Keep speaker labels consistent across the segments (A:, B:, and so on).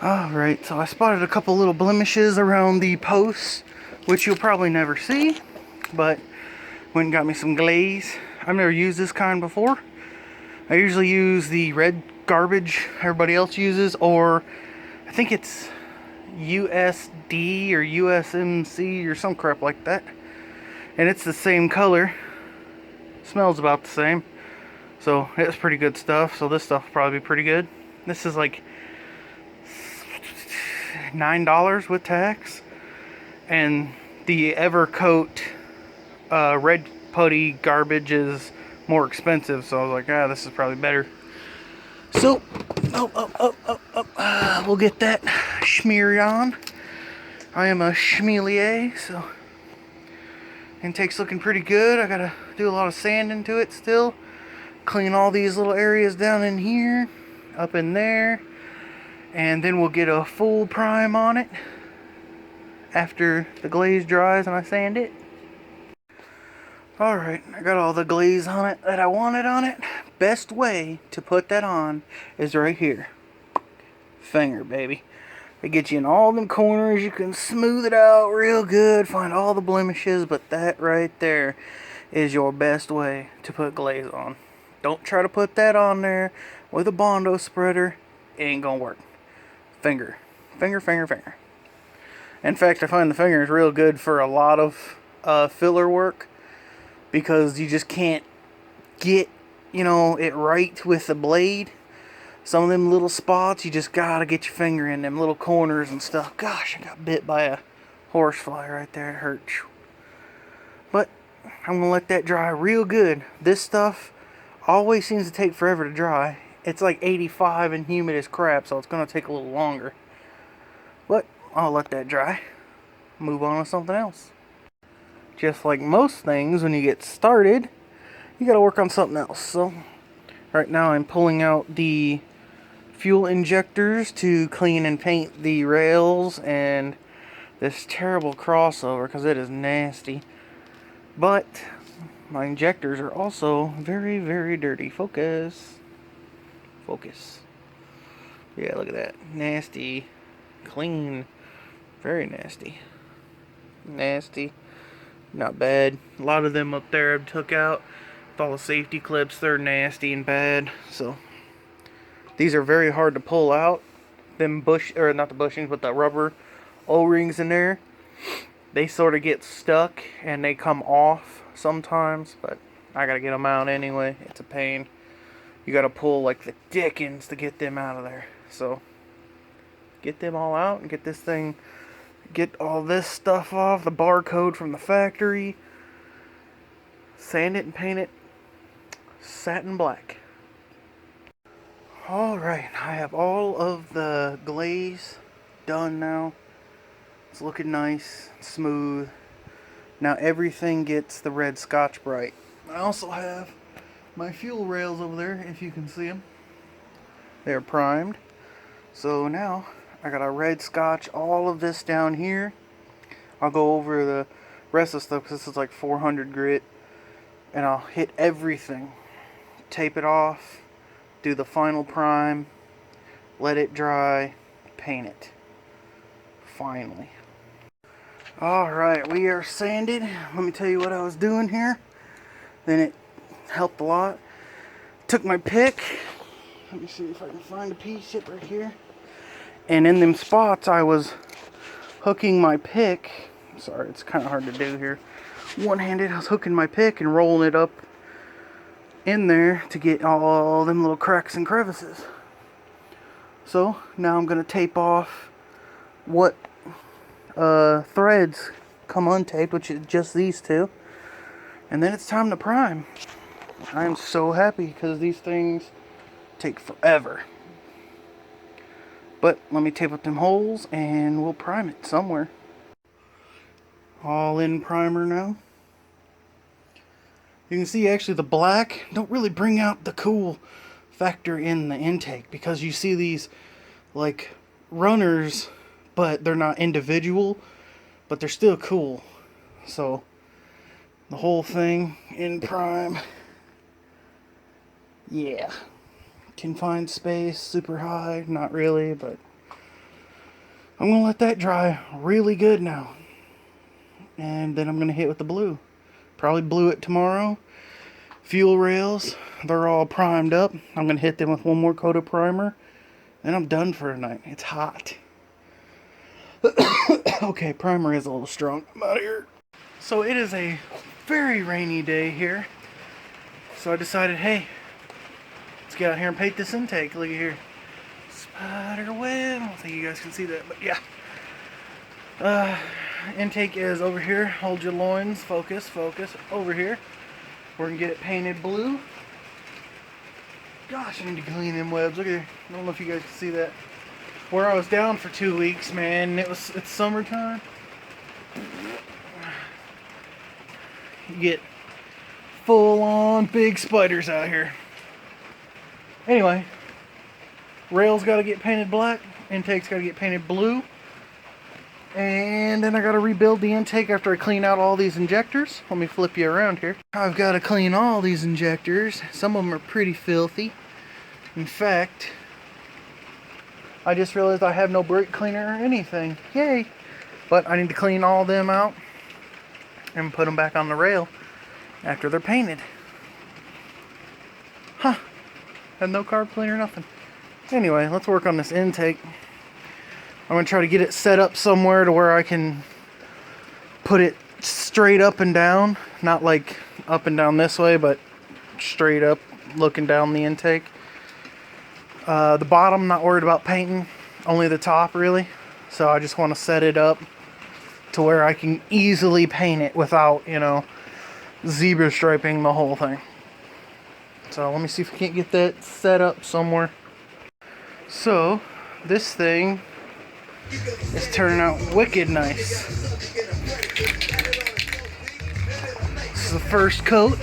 A: Alright, so I spotted a couple little blemishes around the posts, which you'll probably never see, but went and got me some glaze. I've never used this kind before. I usually use the red garbage everybody else uses, or I think it's USD or USMC or some crap like that. And it's the same color. Smells about the same. So it's pretty good stuff. So this stuff will probably be pretty good. This is like $9 with tax. And the Evercoat red putty garbage is more expensive. So I was like, this is probably better. So, we'll get that schmear on. I am a schmelier, so intake's looking pretty good. I gotta do a lot of sand into it still. Clean all these little areas down in here, up in there, and then we'll get a full prime on it after the glaze dries and I sand it. Alright, I got all the glaze on it that I wanted on it. Best way to put that on is right here. Finger, baby. It gets you in all them corners. You can smooth it out real good, find all the blemishes, but that right there is your best way to put glaze on. Don't try to put that on there with a Bondo spreader. It ain't gonna work. Finger. Finger, finger, finger. In fact, I find the finger is real good for a lot of filler work, because you just can't get, it right with the blade. Some of them little spots, you just gotta get your finger in them little corners and stuff. Gosh, I got bit by a horsefly right there. It hurt. But I'm gonna let that dry real good. This stuff always seems to take forever to dry. It's like 85 and humid as crap, so it's gonna take a little longer. But I'll let that dry. Move on to something else. Just like most things, when you get started, you gotta work on something else. So right now I'm pulling out the fuel injectors to clean and paint the rails and this terrible crossover, because it is nasty. But my injectors are also very, very dirty. Focus. Focus. Yeah, look at that. Nasty. Clean. Very nasty. Nasty. Not bad. A lot of them up there I've took out with all the safety clips. They're nasty and bad. So these are very hard to pull out. Them not the bushings, but the rubber O-rings in there, they sort of get stuck and they come off sometimes, but I gotta get them out anyway. It's a pain. You gotta pull like the dickens to get them out of there. So get them all out and get all this stuff off, the barcode from the factory, sand it and paint it satin black. Alright, I have all of the glaze done now. It's looking nice, smooth. Now everything gets the red Scotch-Brite. I also have my fuel rails over there, if you can see them. They're primed. So now I got a red Scotch all of this down here. I'll go over the rest of the stuff because this is like 400 grit. And I'll hit everything. Tape it off. Do the final prime. Let it dry. Paint it. Finally. Alright, we are sanded. Let me tell you what I was doing here. Then it helped a lot. Took my pick. Let me see if I can find a piece. It right here. And in them spots I was hooking my pick. Sorry, it's kind of hard to do here. One-handed, I was hooking my pick and rolling it up in there to get all them little cracks and crevices. So now I'm going to tape off what threads come untaped, which is just these two. And then it's time to prime. I'm so happy because these things take forever. But let me tape up them holes and we'll prime it somewhere. All in primer now. You can see actually the black don't really bring out the cool factor in the intake, because you see these like runners, but they're not individual, but they're still cool. So the whole thing in prime. Yeah. Confined space, super high, not really, but I'm going to let that dry really good now. And then I'm going to hit with the blue. Probably blue it tomorrow. Fuel rails, they're all primed up. I'm going to hit them with one more coat of primer. Then I'm done for a night. It's hot. Okay, primer is a little strong. I'm out of here. So it is a very rainy day here. So I decided, hey, let's get out here and paint this intake. Look at here. Spider web. I don't think you guys can see that, but yeah. Intake is over here. Hold your loins. Focus, focus. Over here. We're going to get it painted blue. Gosh, I need to clean them webs. Look at here. I don't know if you guys can see that. Where I was down for 2 weeks, man. It's summertime. You get full-on big spiders out here. Anyway, rails got to get painted black. Intake's got to get painted blue. And then I got to rebuild the intake after I clean out all these injectors. Let me flip you around here. I've got to clean all these injectors. Some of them are pretty filthy. In fact, I just realized I have no brake cleaner or anything. Yay! But I need to clean all them out and put them back on the rail after they're painted. Huh. Had no carb cleaner, nothing. Anyway, let's work on this intake. I'm going to try to get it set up somewhere to where I can put it straight up and down. Not like up and down this way, but straight up looking down the intake. The bottom, not worried about painting. Only the top, really. So I just want to set it up to where I can easily paint it without, you know, zebra striping the whole thing. So let me see if I can't get that set up somewhere. So this thing is turning out wicked nice. This is the first coat.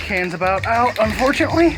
A: Can's about out, unfortunately.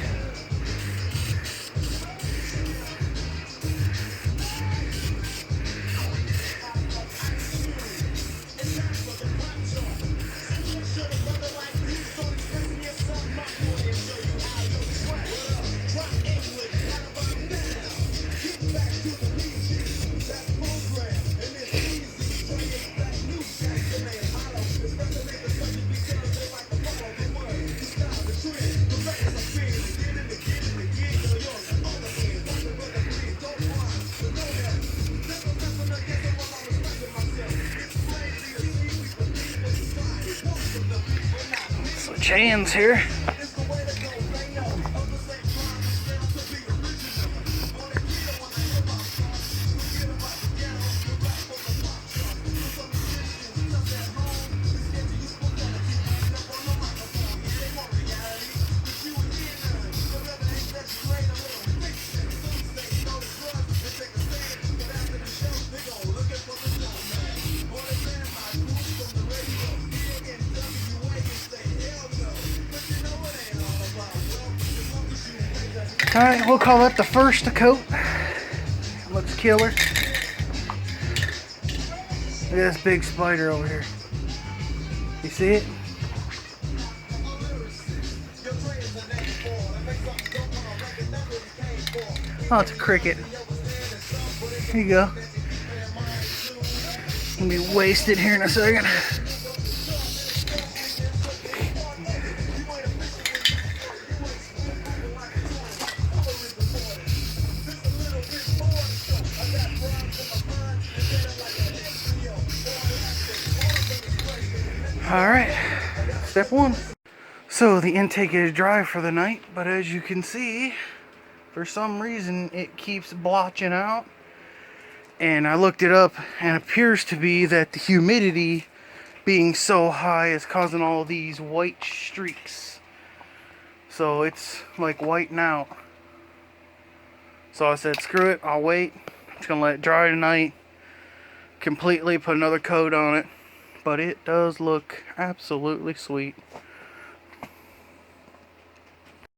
A: Chan's here. Alright, we'll call that the first coat. Looks killer. Look at this big spider over here. You see it? Oh, it's a cricket. Here you go. Gonna be wasted here in a second. Alright, step one. So the intake is dry for the night, but as you can see, for some reason it keeps blotching out. And I looked it up, and it appears to be that the humidity being so high is causing all these white streaks. So it's like whiting out. So I said, screw it, I'll wait. I'm just gonna let it dry tonight. Completely put another coat on it. but it does look absolutely sweet.